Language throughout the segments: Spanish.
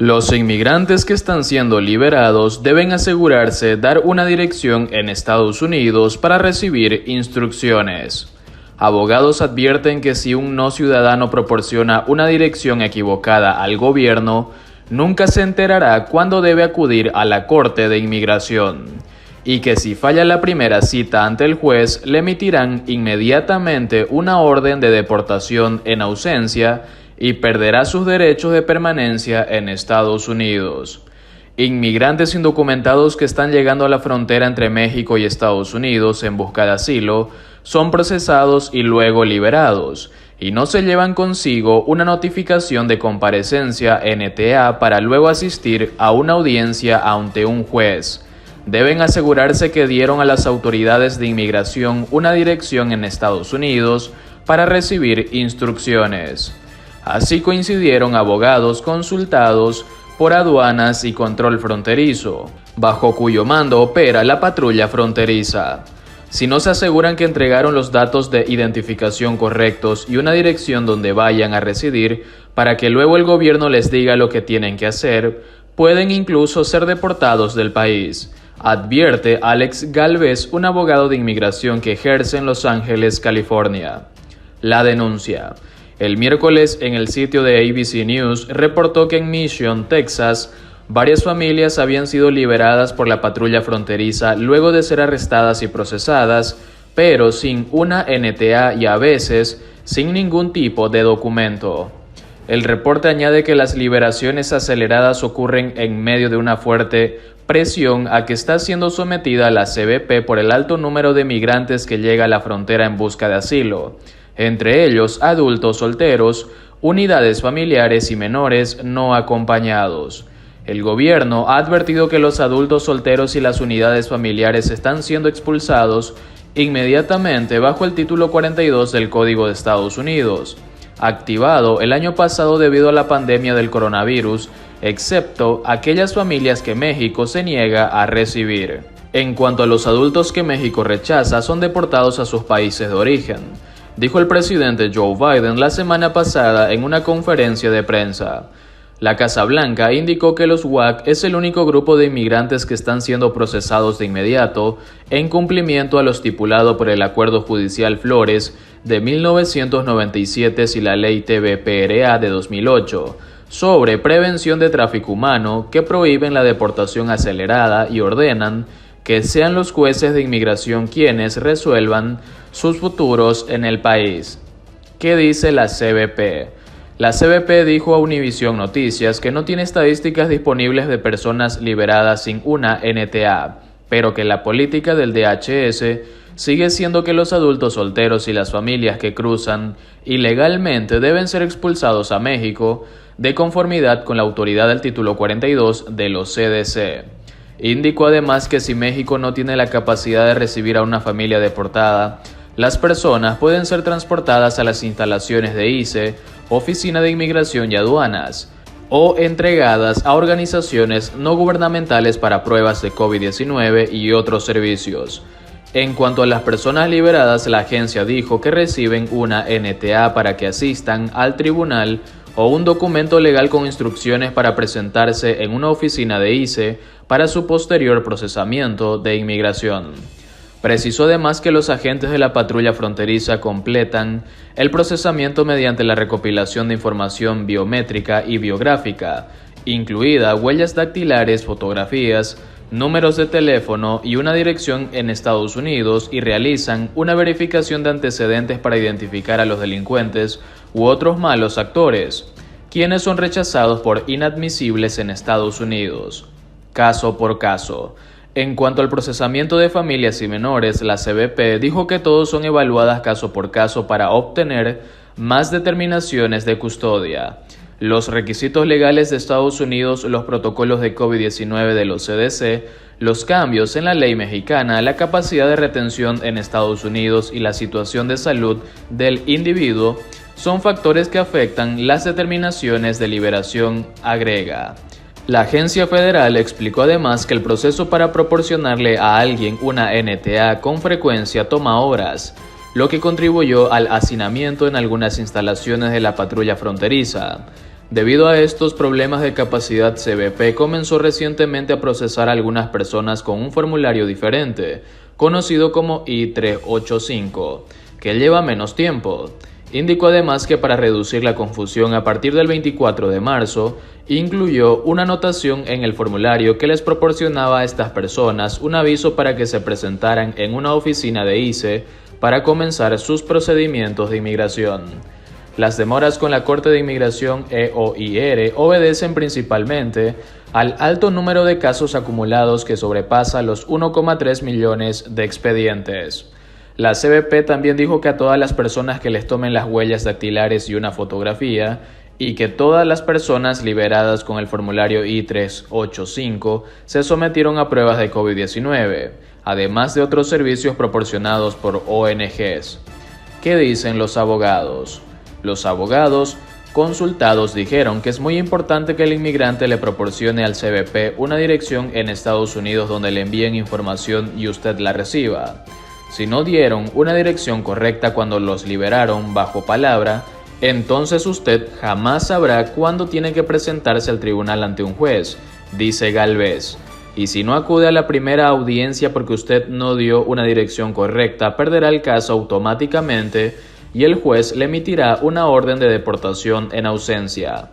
Los inmigrantes que están siendo liberados deben asegurarse dar una dirección en Estados Unidos para recibir instrucciones. Abogados advierten que si un no ciudadano proporciona una dirección equivocada al gobierno, nunca se enterará cuándo debe acudir a la Corte de Inmigración, y que si falla la primera cita ante el juez, le emitirán inmediatamente una orden de deportación en ausencia y perderá sus derechos de permanencia en Estados Unidos. Inmigrantes indocumentados que están llegando a la frontera entre México y Estados Unidos en busca de asilo son procesados y luego liberados, y no se llevan consigo una notificación de comparecencia NTA para luego asistir a una audiencia ante un juez. Deben asegurarse que dieron a las autoridades de inmigración una dirección en Estados Unidos para recibir instrucciones. Así coincidieron abogados consultados por aduanas y control fronterizo, bajo cuyo mando opera la patrulla fronteriza. Si no se aseguran que entregaron los datos de identificación correctos y una dirección donde vayan a residir para que luego el gobierno les diga lo que tienen que hacer, pueden incluso ser deportados del país, advierte Alex Galvez, un abogado de inmigración que ejerce en Los Ángeles, California. La denuncia. El miércoles, en el sitio de ABC News, reportó que en Mission, Texas, varias familias habían sido liberadas por la patrulla fronteriza luego de ser arrestadas y procesadas, pero sin una NTA y a veces sin ningún tipo de documento. El reporte añade que las liberaciones aceleradas ocurren en medio de una fuerte presión a que está siendo sometida la CBP por el alto número de migrantes que llega a la frontera en busca de asilo, entre ellos adultos solteros, unidades familiares y menores no acompañados. El gobierno ha advertido que los adultos solteros y las unidades familiares están siendo expulsados inmediatamente bajo el título 42 del Código de Estados Unidos, activado el año pasado debido a la pandemia del coronavirus, excepto aquellas familias que México se niega a recibir. En cuanto a los adultos que México rechaza, son deportados a sus países de origen, dijo el presidente Joe Biden la semana pasada en una conferencia de prensa. La Casa Blanca indicó que los WAC es el único grupo de inmigrantes que están siendo procesados de inmediato en cumplimiento a lo estipulado por el Acuerdo Judicial Flores de 1997 y la Ley TVPRA de 2008 sobre prevención de tráfico humano, que prohíben la deportación acelerada y ordenan que sean los jueces de inmigración quienes resuelvan sus futuros en el país. ¿Qué dice la CBP? La CBP dijo a Univision Noticias que no tiene estadísticas disponibles de personas liberadas sin una NTA, pero que la política del DHS sigue siendo que los adultos solteros y las familias que cruzan ilegalmente deben ser expulsados a México de conformidad con la autoridad del título 42 de los CDC. Indicó además que si México no tiene la capacidad de recibir a una familia deportada, las personas pueden ser transportadas a las instalaciones de ICE, Oficina de Inmigración y Aduanas, o entregadas a organizaciones no gubernamentales para pruebas de COVID-19 y otros servicios. En cuanto a las personas liberadas, la agencia dijo que reciben una NTA para que asistan al tribunal o un documento legal con instrucciones para presentarse en una oficina de ICE para su posterior procesamiento de inmigración. Precisó además que los agentes de la patrulla fronteriza completan el procesamiento mediante la recopilación de información biométrica y biográfica, incluida huellas dactilares, fotografías, números de teléfono y una dirección en Estados Unidos, y realizan una verificación de antecedentes para identificar a los delincuentes u otros malos actores, quienes son rechazados por inadmisibles en Estados Unidos, caso por caso. En cuanto al procesamiento de familias y menores, la CBP dijo que todos son evaluadas caso por caso para obtener más determinaciones de custodia. Los requisitos legales de Estados Unidos, los protocolos de COVID-19 de los CDC, los cambios en la ley mexicana, la capacidad de retención en Estados Unidos y la situación de salud del individuo son factores que afectan las determinaciones de liberación, agrega. La agencia federal explicó además que el proceso para proporcionarle a alguien una NTA con frecuencia toma horas, lo que contribuyó al hacinamiento en algunas instalaciones de la patrulla fronteriza. Debido a estos problemas de capacidad, CBP comenzó recientemente a procesar a algunas personas con un formulario diferente, conocido como I-385, que lleva menos tiempo. Indicó además que para reducir la confusión a partir del 24 de marzo, incluyó una anotación en el formulario que les proporcionaba a estas personas un aviso para que se presentaran en una oficina de ICE para comenzar sus procedimientos de inmigración. Las demoras con la Corte de Inmigración EOIR obedecen principalmente al alto número de casos acumulados que sobrepasa los 1,3 millones de expedientes. La CBP también dijo que a todas las personas que les tomen las huellas dactilares y una fotografía, y que todas las personas liberadas con el formulario I-385 se sometieron a pruebas de COVID-19, además de otros servicios proporcionados por ONGs. ¿Qué dicen los abogados? Los abogados consultados dijeron que es muy importante que el inmigrante le proporcione al CBP una dirección en Estados Unidos donde le envíen información y usted la reciba. Si no dieron una dirección correcta cuando los liberaron bajo palabra, entonces usted jamás sabrá cuándo tiene que presentarse al tribunal ante un juez, dice Galvez. Y si no acude a la primera audiencia porque usted no dio una dirección correcta, perderá el caso automáticamente y el juez le emitirá una orden de deportación en ausencia.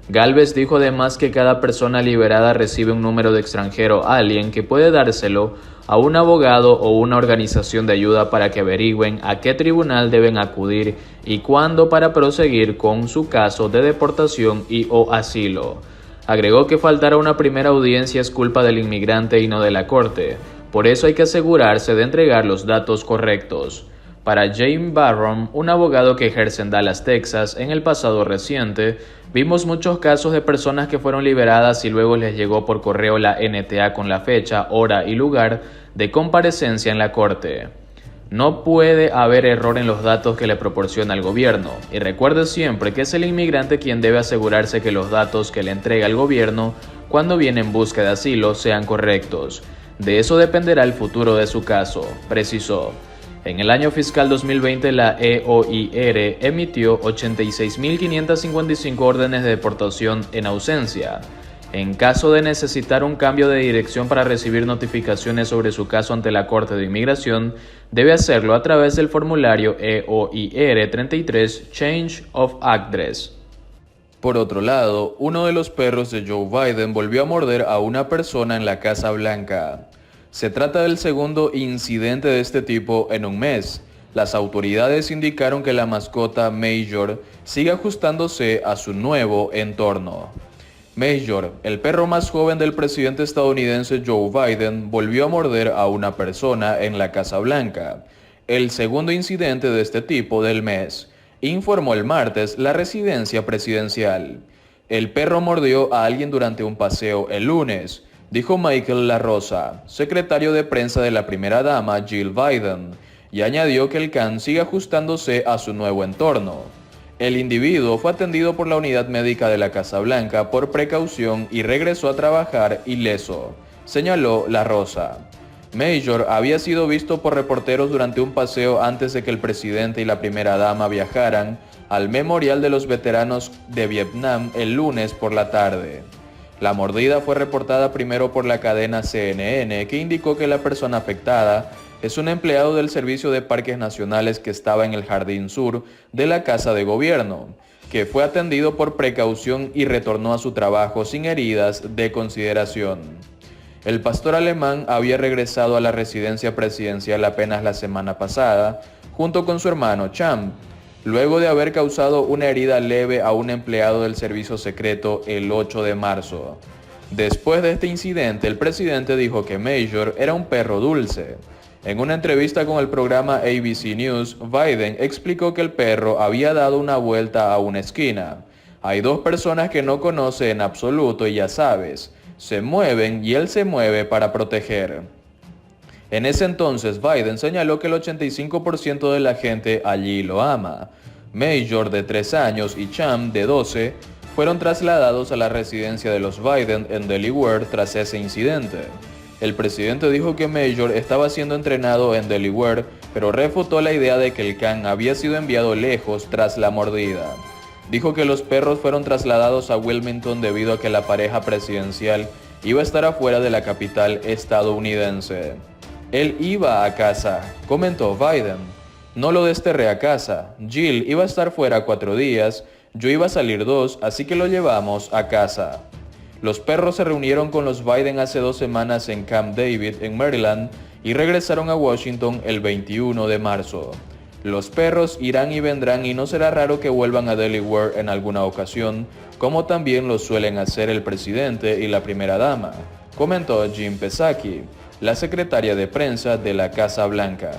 Galvez dijo además que cada persona liberada recibe un número de extranjero alien que puede dárselo a un abogado o una organización de ayuda para que averigüen a qué tribunal deben acudir y cuándo para proseguir con su caso de deportación o asilo. Agregó que faltar a una primera audiencia es culpa del inmigrante y no de la corte, por eso hay que asegurarse de entregar los datos correctos. Para James Barron, un abogado que ejerce en Dallas, Texas, en el pasado reciente, vimos muchos casos de personas que fueron liberadas y luego les llegó por correo la NTA con la fecha, hora y lugar de comparecencia en la corte. No puede haber error en los datos que le proporciona el gobierno, y recuerde siempre que es el inmigrante quien debe asegurarse que los datos que le entrega el gobierno cuando viene en busca de asilo sean correctos. De eso dependerá el futuro de su caso, precisó. En el año fiscal 2020, la EOIR emitió 86.555 órdenes de deportación en ausencia. En caso de necesitar un cambio de dirección para recibir notificaciones sobre su caso ante la Corte de Inmigración, debe hacerlo a través del formulario EOIR 33 Change of Address. Por otro lado, uno de los perros de Joe Biden volvió a morder a una persona en la Casa Blanca. Se trata del segundo incidente de este tipo en un mes. Las autoridades indicaron que la mascota Major sigue ajustándose a su nuevo entorno. Major, el perro más joven del presidente estadounidense Joe Biden, volvió a morder a una persona en la Casa Blanca, el segundo incidente de este tipo del mes, informó el martes la residencia presidencial. El perro mordió a alguien durante un paseo el lunes, dijo Michael LaRosa, secretario de prensa de la primera dama Jill Biden, y añadió que el can sigue ajustándose a su nuevo entorno. El individuo fue atendido por la unidad médica de la Casa Blanca por precaución y regresó a trabajar ileso, señaló LaRosa. Major había sido visto por reporteros durante un paseo antes de que el presidente y la primera dama viajaran al Memorial de los Veteranos de Vietnam el lunes por la tarde. La mordida fue reportada primero por la cadena CNN, que indicó que la persona afectada es un empleado del Servicio de Parques Nacionales que estaba en el jardín sur de la Casa de Gobierno, que fue atendido por precaución y retornó a su trabajo sin heridas de consideración. El pastor alemán había regresado a la residencia presidencial apenas la semana pasada, junto con su hermano Champ, luego de haber causado una herida leve a un empleado del servicio secreto el 8 de marzo. Después de este incidente, el presidente dijo que Major era un perro dulce. En una entrevista con el programa ABC News, Biden explicó que el perro había dado una vuelta a una esquina. Hay dos personas que no conoce en absoluto y ya sabes, se mueven y él se mueve para proteger. En ese entonces, Biden señaló que el 85% de la gente allí lo ama. Major, de 3 años, y Champ, de 12, fueron trasladados a la residencia de los Biden en Delaware tras ese incidente. El presidente dijo que Major estaba siendo entrenado en Delaware, pero refutó la idea de que el can había sido enviado lejos tras la mordida. dijo que los perros fueron trasladados a Wilmington debido a que la pareja presidencial iba a estar afuera de la capital estadounidense. Él iba a casa, comentó Biden. No lo desterré a casa. Jill iba a estar fuera 4 días, yo iba a salir 2, así que lo llevamos a casa. Los perros se reunieron con los Biden hace 2 semanas en Camp David, en Maryland, y regresaron a Washington el 21 de marzo. Los perros irán y vendrán y no será raro que vuelvan a Delaware en alguna ocasión, como también lo suelen hacer el presidente y la primera dama, comentó Jen Psaki, la secretaria de prensa de la Casa Blanca.